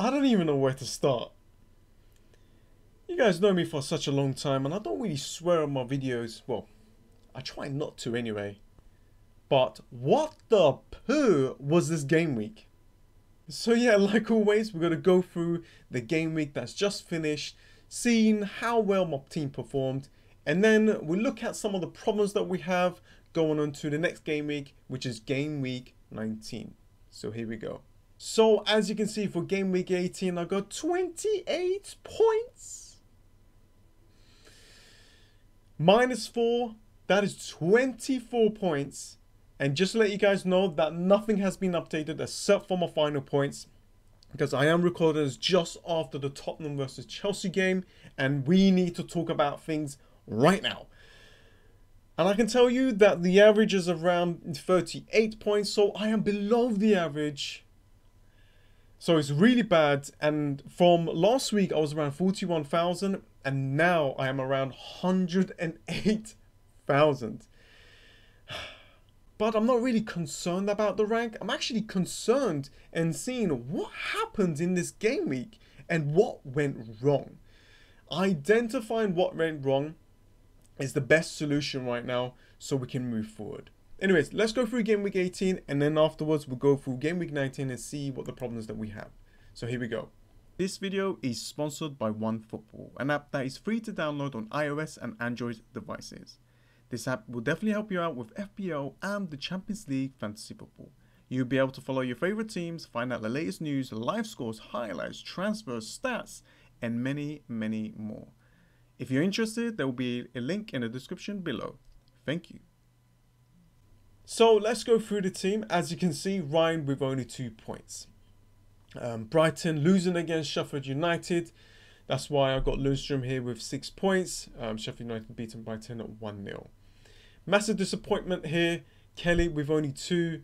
I don't even know where to start. You guys know me for such a long time and I don't really swear on my videos. Well, I try not to anyway. But what the poo was this game week? So yeah, like always, we're going to go through the game week that's just finished, seeing how well my team performed, and then we'll look at some of the problems that we have going on to the next game week, which is game week 19. So here we go. So as you can see, for game week 18, I got 28 points. -4, that is 24 points. And just to let you guys know that nothing has been updated except for my final points, because I am recording this just after the Tottenham versus Chelsea game, and we need to talk about things right now. And I can tell you that the average is around 38 points, so I am below the average. So it's really bad. And from last week, I was around 41,000, and now I am around 108,000. But I'm not really concerned about the rank. I'm actually concerned and seeing what happened in this game week and what went wrong. Identifying what went wrong is the best solution right now so we can move forward. Anyways, let's go through game week 18 and then afterwards we'll go through game week 19 and see what the problems that we have. So here we go. This video is sponsored by OneFootball, an app that is free to download on iOS and Android devices. This app will definitely help you out with FPL and the Champions League fantasy football. You'll be able to follow your favorite teams, find out the latest news, live scores, highlights, transfers, stats, and many, many more. If you're interested, there will be a link in the description below. Thank you. So let's go through the team. As you can see, Ryan with only 2 points. Brighton losing against Sheffield United. That's why I got Lundstrom here with 6 points. Sheffield United beaten Brighton at 1-0. Massive disappointment here. Kelly with only 2.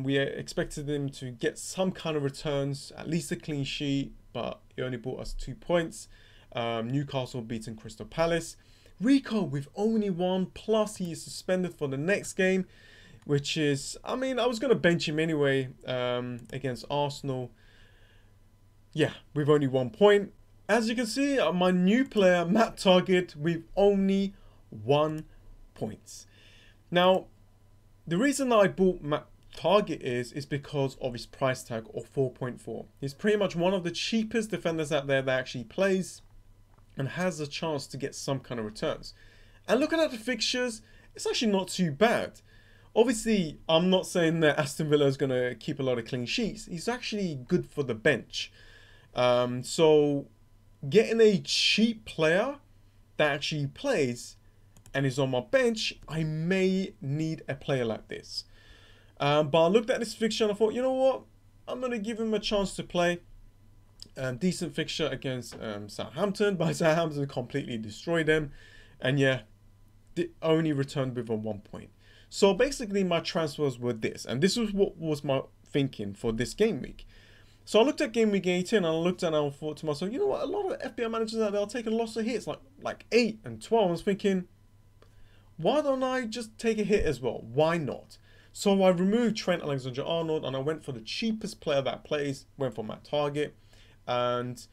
We expected him to get some kind of returns, at least a clean sheet, but he only brought us 2 points. Newcastle beating Crystal Palace. Rico with only 1, plus he is suspended for the next game, which is, I mean, I was going to bench him anyway against Arsenal. Yeah, with only 1 point. As you can see, my new player, Matt Target, with only 1 point. Now, the reason that I bought Matt Target is because of his price tag of 4.4. He's pretty much one of the cheapest defenders out there that actually plays and has a chance to get some kind of returns. And looking at the fixtures, it's actually not too bad. Obviously, I'm not saying that Aston Villa is going to keep a lot of clean sheets. He's actually good for the bench. So getting a cheap player that actually plays and is on my bench, I may need a player like this. But I looked at this fixture and I thought, you know what? I'm going to give him a chance to play. Decent fixture against Southampton, but Southampton completely destroyed them. And yeah, they only returned with a 1 point. So basically my transfers were this. And this was what was my thinking for this game week. So I looked at game week 18 and I looked at it and I thought to myself, you know what? A lot of FPL managers out there are taking lots of hits, like 8 and 12. I was thinking, why don't I just take a hit as well? Why not? So I removed Trent Alexander-Arnold and I went for the cheapest player that plays, went for Matt Target. And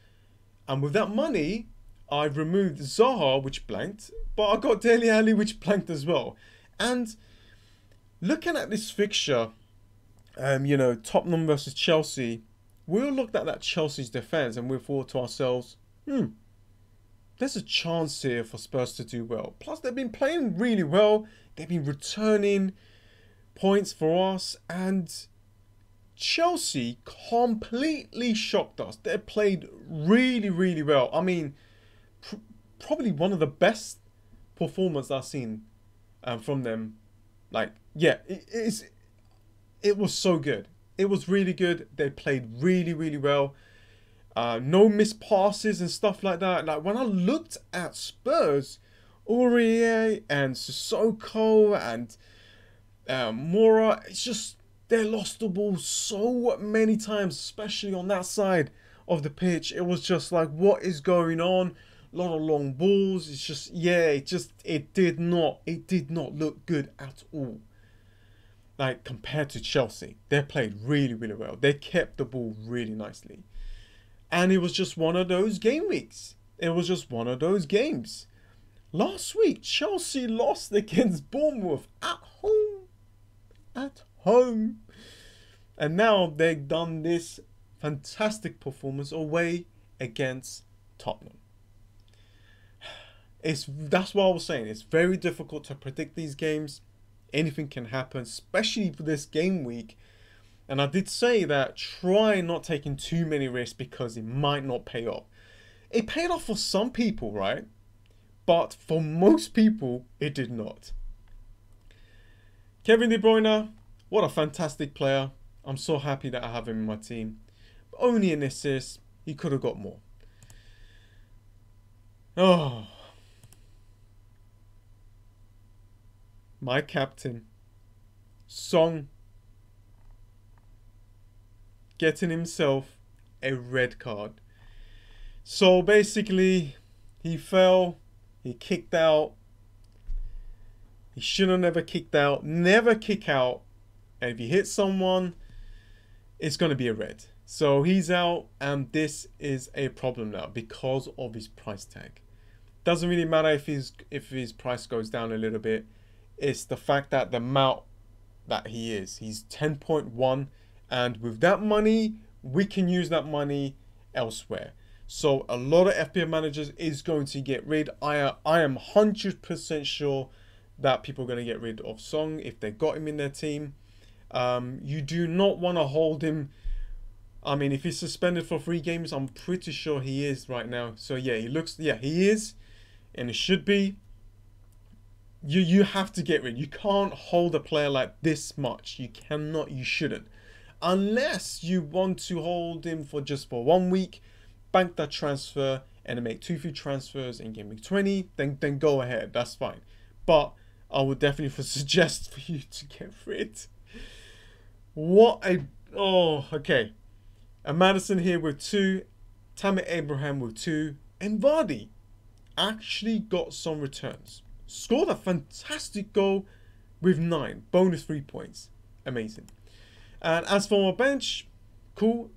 with that money, I removed Zaha, which blanked, but I got Dele Alli, which blanked as well. And looking at this fixture, you know, Tottenham versus Chelsea, we all looked at that Chelsea's defense and we thought to ourselves, there's a chance here for Spurs to do well. Plus, they've been playing really well. They've been returning points for us. And Chelsea completely shocked us. They played really, really well. I mean, probably one of the best performances I've seen from them. Like, yeah, it was so good. It was really good. They played really, really well. No missed passes and stuff like that. Like, when I looked at Spurs, Aurier and Sissoko and Mora, it's just, they lost the ball so many times, especially on that side of the pitch. It was just like, what is going on? A lot of long balls. It's just, yeah, it did not look good at all. Like, compared to Chelsea, they played really, really well. They kept the ball really nicely. And it was just one of those game weeks. It was just one of those games. Last week, Chelsea lost against Bournemouth at home. At home. And now they've done this fantastic performance away against Tottenham. That's what I was saying. It's very difficult to predict these games. Anything can happen, especially for this game week. And I did say that try not taking too many risks because it might not pay off. It paid off for some people, right? But for most people, it did not. Kevin De Bruyne, what a fantastic player. I'm so happy that I have him in my team. But only an assist. He could have got more. Oh. My captain, Song, getting himself a red card. So basically, he fell, he kicked out. He should have never kicked out. Never kick out. And if you hit someone, it's going to be a red. So he's out, and this is a problem now because of his price tag. Doesn't really matter if his price goes down a little bit. It's the fact that the amount that he's 10.1, and with that money, we can use that money elsewhere. So a lot of FPL managers is going to get rid. I am 100% sure that people are going to get rid of Song if they got him in their team. You do not want to hold him. I mean, if he's suspended for 3 games, I'm pretty sure he is right now. So yeah, he is, and it should be. You have to get rid. You can't hold a player like this much. You cannot. You shouldn't, unless you want to hold him for just 1 week, bank that transfer, and then make 2 free transfers in Gameweek 20. Then go ahead. That's fine. But I would definitely suggest for you to get rid. Okay. And Madison here with 2, Tammy Abraham with 2, and Vardy actually got some returns. Scored a fantastic goal with 9, bonus 3 points. Amazing. And as for my bench, cool.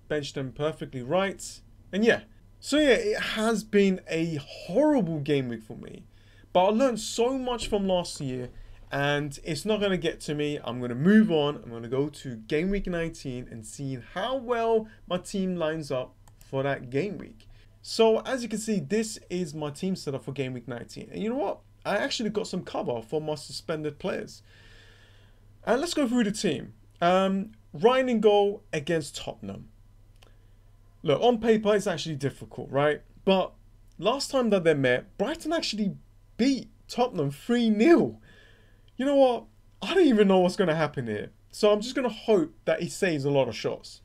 Benched them perfectly right. And yeah. So yeah, it has been a horrible game week for me. But I learned so much from last year, and it's not going to get to me. I'm going to move on. I'm going to go to game week 19 and see how well my team lines up for that game week. So as you can see, this is my team setup for game week 19. And you know what? I actually got some cover for my suspended players. And let's go through the team. Ryan in goal against Tottenham. Look, on paper, it's actually difficult, right? But last time that they met, Brighton actually beat Tottenham 3-0. You know what? I don't even know what's going to happen here. So I'm just going to hope that he saves a lot of shots.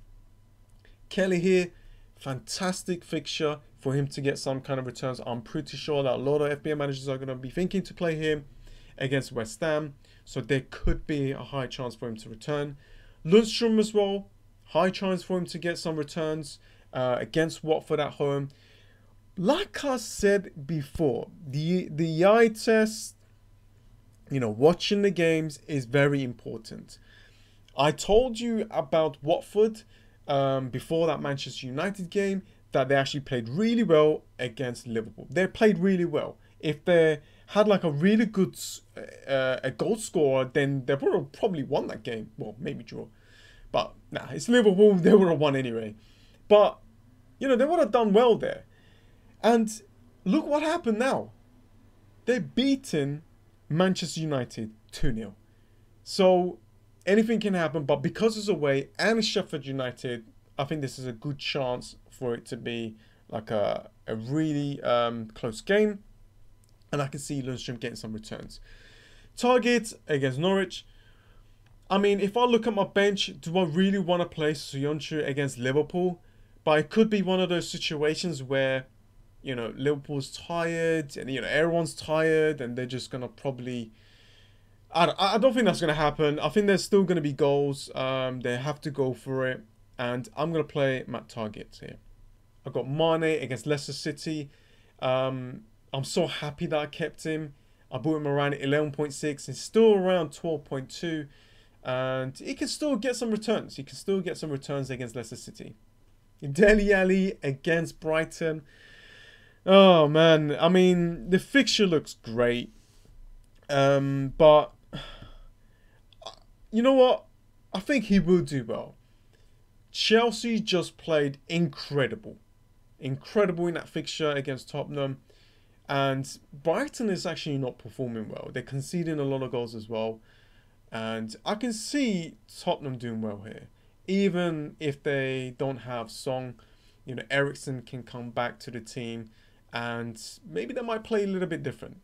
Kelly here, fantastic fixture for him to get some kind of returns. I'm pretty sure that a lot of FPL managers are going to be thinking to play him against West Ham. So there could be a high chance for him to return. Lundstrom as well. High chance for him to get some returns against Watford at home. Like I said before, the eye test, you know, watching the games is very important. I told you about Watford before that Manchester United game, that they actually played really well against Liverpool. They played really well. If they had like a really good a goal scorer, then they would have probably won that game. Well, maybe draw. But nah, it's Liverpool. They would have won anyway. But, you know, they would have done well there. And look what happened now. They've beaten Manchester United 2-0. So anything can happen. But because it's away and it's Sheffield United, I think this is a good chance for it to be like a really close game. And I can see Lundstrom getting some returns. Target against Norwich. I mean, if I look at my bench, do I really want to play Soyuncu against Liverpool? But it could be one of those situations where, you know, Liverpool's tired and, you know, everyone's tired and they're just going to probably... I don't think that's going to happen. I think there's still going to be goals. They have to go for it. And I'm going to play Matt Target here. I've got Mane against Leicester City. I'm so happy that I kept him. I bought him around 11.6. He's still around 12.2. And he can still get some returns. He can still get some returns against Leicester City. Dele Alli against Brighton. Oh man, I mean the fixture looks great, but you know what? I think he will do well. Chelsea just played incredible, incredible in that fixture against Tottenham, and Brighton is actually not performing well. They're conceding a lot of goals as well, and I can see Tottenham doing well here, even if they don't have Song. You know, Eriksen can come back to the team, and maybe they might play a little bit different.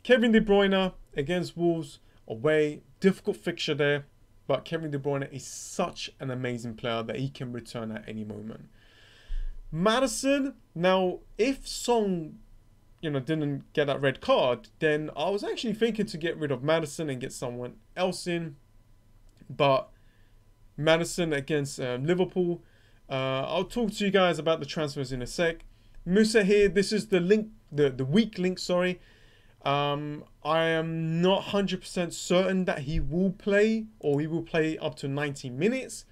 Kevin De Bruyne against Wolves away, difficult fixture there, but Kevin De Bruyne is such an amazing player that he can return at any moment. Maddison, now if Song, you know, didn't get that red card, then I was actually thinking to get rid of Maddison and get someone else in, but Maddison against Liverpool. I'll talk to you guys about the transfers in a sec. Musa here, this is the link, the weak link, sorry. I am not 100% certain that he will play, or he will play up to 90 minutes,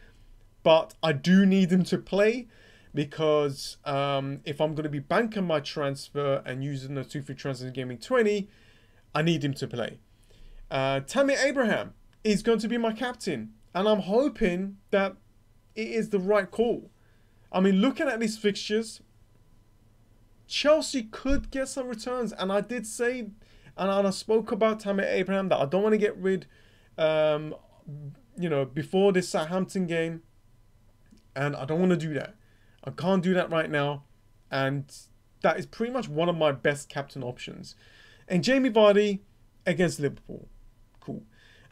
but I do need him to play because if I'm going to be banking my transfer and using the 2-3 transfers in Gameweek 20, I need him to play. Tammy Abraham is going to be my captain, and I'm hoping that it is the right call. I mean, looking at these fixtures, Chelsea could get some returns, and I did say, and I spoke about Tammy Abraham, that I don't want to get rid, you know, before this Southampton game, and I don't want to do that. I can't do that right now, and that is pretty much one of my best captain options. And Jamie Vardy against Liverpool, cool.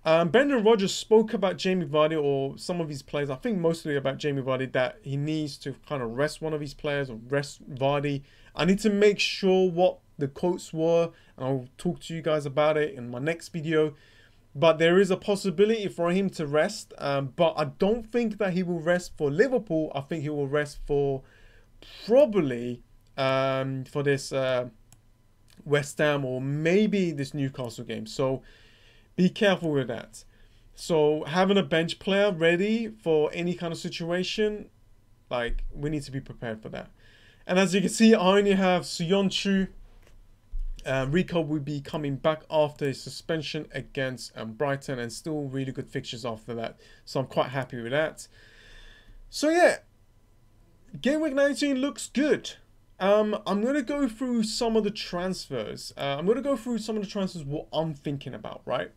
Brendan Rodgers spoke about Jamie Vardy, or some of his players, I think mostly about Jamie Vardy, that he needs to kind of rest one of his players, or rest Vardy. I need to make sure what the quotes were, and I'll talk to you guys about it in my next video. But there is a possibility for him to rest, but I don't think that he will rest for Liverpool. I think he will rest for probably for this West Ham, or maybe this Newcastle game. So be careful with that. So having a bench player ready for any kind of situation, like, we need to be prepared for that. And as you can see, I only have Söyüncü. Rico will be coming back after his suspension against Brighton, and still really good fixtures after that. So I'm quite happy with that. So yeah, Gameweek 19 looks good. I'm going to go through some of the transfers. I'm going to go through some of the transfers what I'm thinking about, right?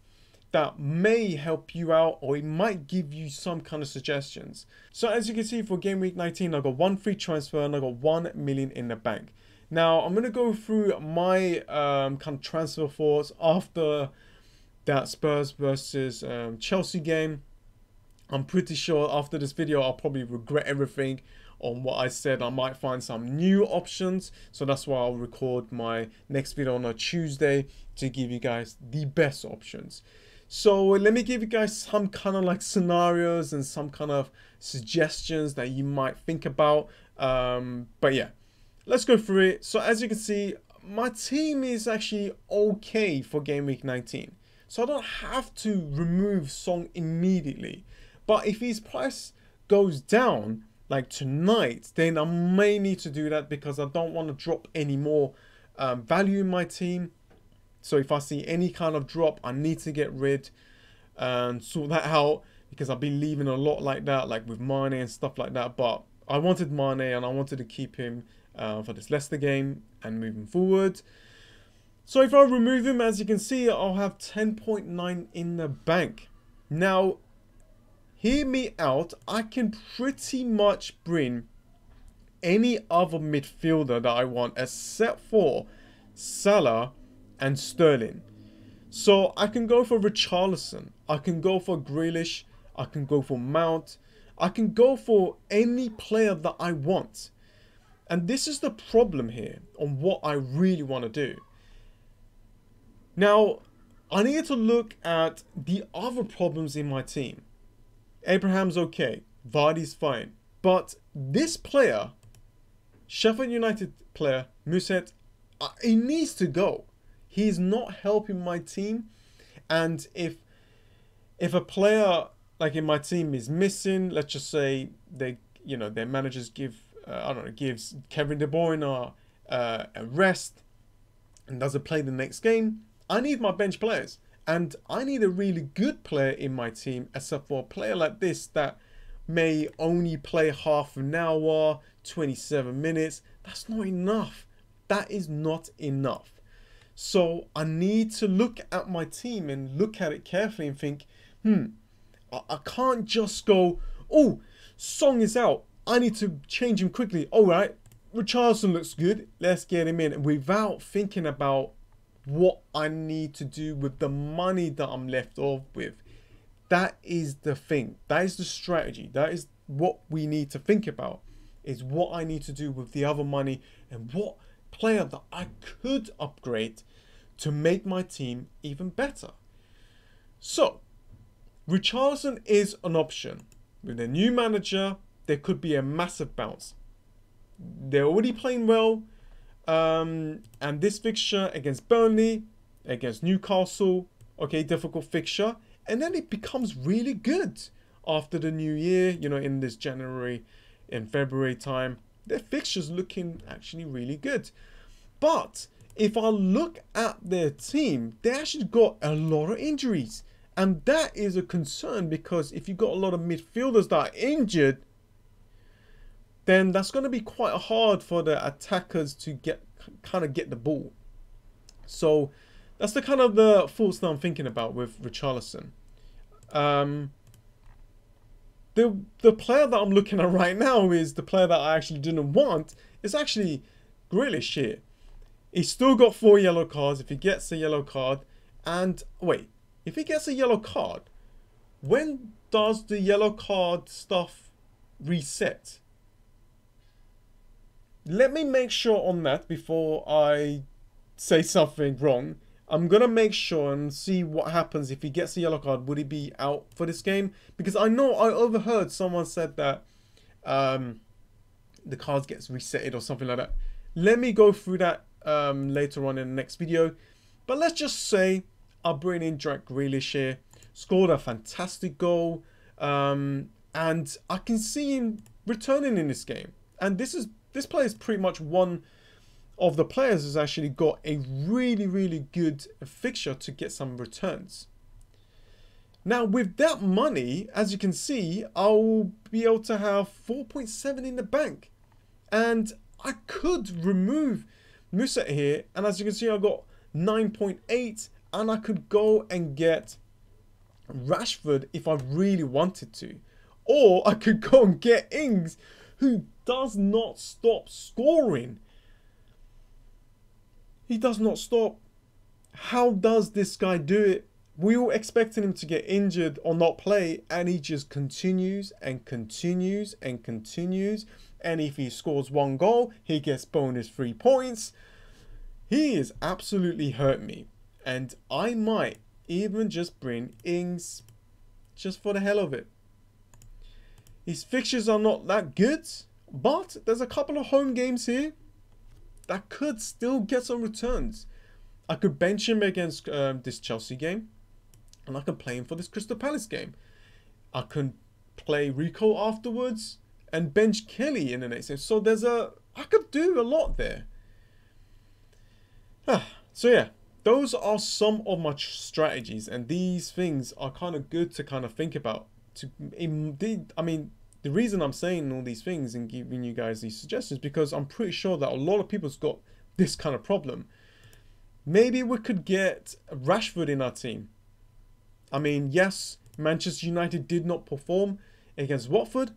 That may help you out, or it might give you some kind of suggestions. So as you can see, for Game Week 19, I got 1 free transfer and I got 1 million in the bank. Now I'm going to go through my kind of transfer thoughts after that Spurs versus Chelsea game. I'm pretty sure after this video I'll probably regret everything on what I said. I might find some new options, so that's why I'll record my next video on a Tuesday to give you guys the best options. So let me give you guys some kind of like scenarios and some kind of suggestions that you might think about. But yeah, let's go through it. So as you can see, my team is actually okay for Game Week 19. So I don't have to remove Song immediately. But if his price goes down, like tonight, then I may need to do that, because I don't want to drop any more value in my team. So if I see any kind of drop, I need to get rid and sort that out, because I've been leaving a lot like that, like with Mane and stuff like that. But I wanted Mane, and I wanted to keep him for this Leicester game and moving forward. So if I remove him, as you can see, I'll have 10.9 in the bank. Now, hear me out, I can pretty much bring any other midfielder that I want except for Salah and Sterling. So I can go for Richarlison, I can go for Grealish, I can go for Mount, I can go for any player that I want. And this is the problem here on what I really want to do. Now, I need to look at the other problems in my team. Abraham's okay, Vardy's fine, but this player, Sheffield United player, Muset, he needs to go. He's not helping my team, and if a player like in my team is missing, let's just say you know, their managers give, I don't know, gives Kevin De Bruyne a rest and doesn't play the next game, I need my bench players. And I need a really good player in my team, except for a player like this that may only play half an hour, 27 minutes. That's not enough. That is not enough. So I need to look at my team and look at it carefully and think, I can't just go, oh, Song is out, I need to change him quickly. All right, Richarlison looks good, let's get him in, without thinking about what I need to do with the money that I'm left off with. That is the thing. That is the strategy. That is what we need to think about, is what I need to do with the other money and what player that I could upgrade to make my team even better. So, Richarlison is an option. With a new manager, there could be a massive bounce. They're already playing well. And this fixture against Burnley, against Newcastle, okay, difficult fixture. And then it becomes really good after the new year, you know, in this January and February time. Their fixture's looking actually really good. But if I look at their team, they actually got a lot of injuries. And that is a concern, because if you've got a lot of midfielders that are injured, then that's going to be quite hard for the attackers to kind of get the ball. So that's the kind of the thoughts that I'm thinking about with Richarlison. The player that I'm looking at right now is the player that I actually didn't want. It's actually Grealish here. He's still got 4 yellow cards. If he gets a yellow card, and wait, if he gets a yellow card, when does the yellow card stuff reset? Let me make sure on that before I say something wrong. I'm going to make sure and see what happens if he gets a yellow card. Would he be out for this game? Because I know I overheard someone said that the cards gets resetted or something like that. Let me go through that later on in the next video. But let's just say I bring in Jack Grealish here. Scored a fantastic goal. And I can see him returning in this game. And this player is pretty much one of the players who's actually got a really, really good fixture to get some returns. Now, with that money, as you can see, I'll be able to have 4.7 in the bank. And I could remove Musa here. And as you can see, I've got 9.8. And I could go and get Rashford if I really wanted to. Or I could go and get Ings, who does not stop scoring. He does not stop. How does this guy do it? We were expecting him to get injured or not play, and he just continues and continues and continues. And if he scores 1 goal, he gets bonus 3 points. He is absolutely hurt me. And I might even just bring Ings just for the hell of it. His fixtures are not that good, but there's a couple of home games here that could still get some returns. I could bench him against this Chelsea game, and I can play him for this Crystal Palace game. I can play Rico afterwards and bench Kelly in the next game. So I could do a lot there. So yeah, those are some of my strategies, and these things are kind of good to kind of think about. I mean, the reason I'm saying all these things and giving you guys these suggestions, because I'm pretty sure that a lot of people's got this kind of problem. Maybe we could get Rashford in our team. I mean, yes, Manchester United did not perform against Watford,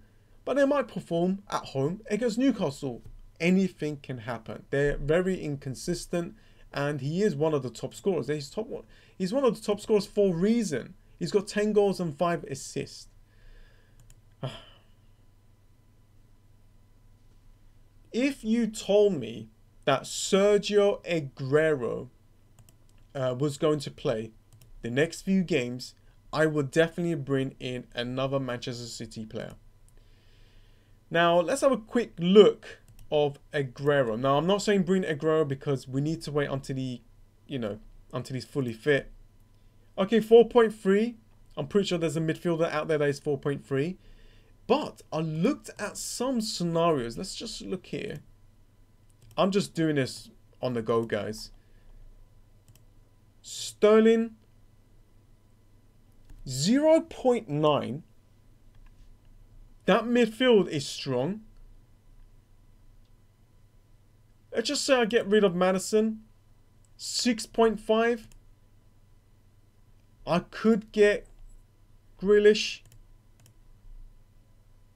but they might perform at home against Newcastle. Anything can happen. They're very inconsistent, and he is one of the top scorers. He's one of the top scorers for a reason. He's got 10 goals and 5 assists. If you told me that Sergio Aguero was going to play the next few games, I would definitely bring in another Manchester City player. Now, let's have a quick look of Aguero. Now, I'm not saying bring Aguero because we need to wait until until he's fully fit. Okay, 4.3. I'm pretty sure there's a midfielder out there that is 4.3. But I looked at some scenarios. Let's just look here. I'm just doing this on the go, guys. Sterling 0.9. That midfield is strong. Let's just say I get rid of Madison. 6.5. I could get Grealish.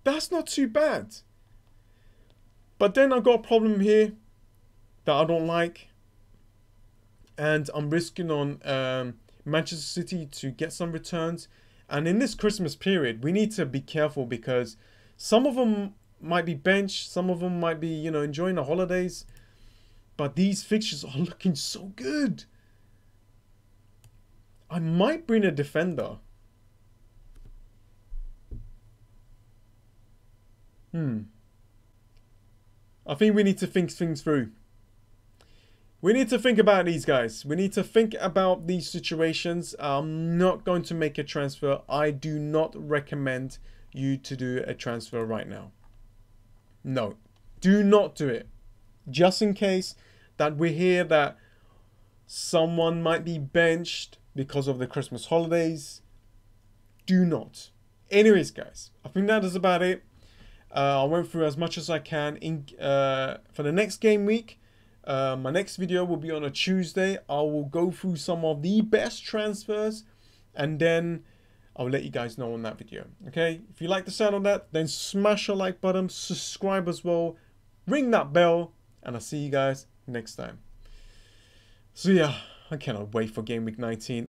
That's not too bad. But then I got a problem here that I don't like. And I'm risking on Manchester City to get some returns. And in this Christmas period, we need to be careful because some of them might be benched. Some of them might be, you know, enjoying the holidays. But these fixtures are looking so good. I might bring a defender. I think we need to think things through. We need to think about these guys. We need to think about these situations. I'm not going to make a transfer. I do not recommend you to do a transfer right now. No, do not do it. Just in case that we hear that someone might be benched because of the Christmas holidays. Do not. Anyways, guys, I think that is about it. I went through as much as I can. For the next game week, my next video will be on a Tuesday. I will go through some of the best transfers and then I'll let you guys know on that video. Okay, if you like the sound of that, then smash a like button, subscribe as well, ring that bell, and I'll see you guys next time. So yeah, I cannot wait for Game Week 19.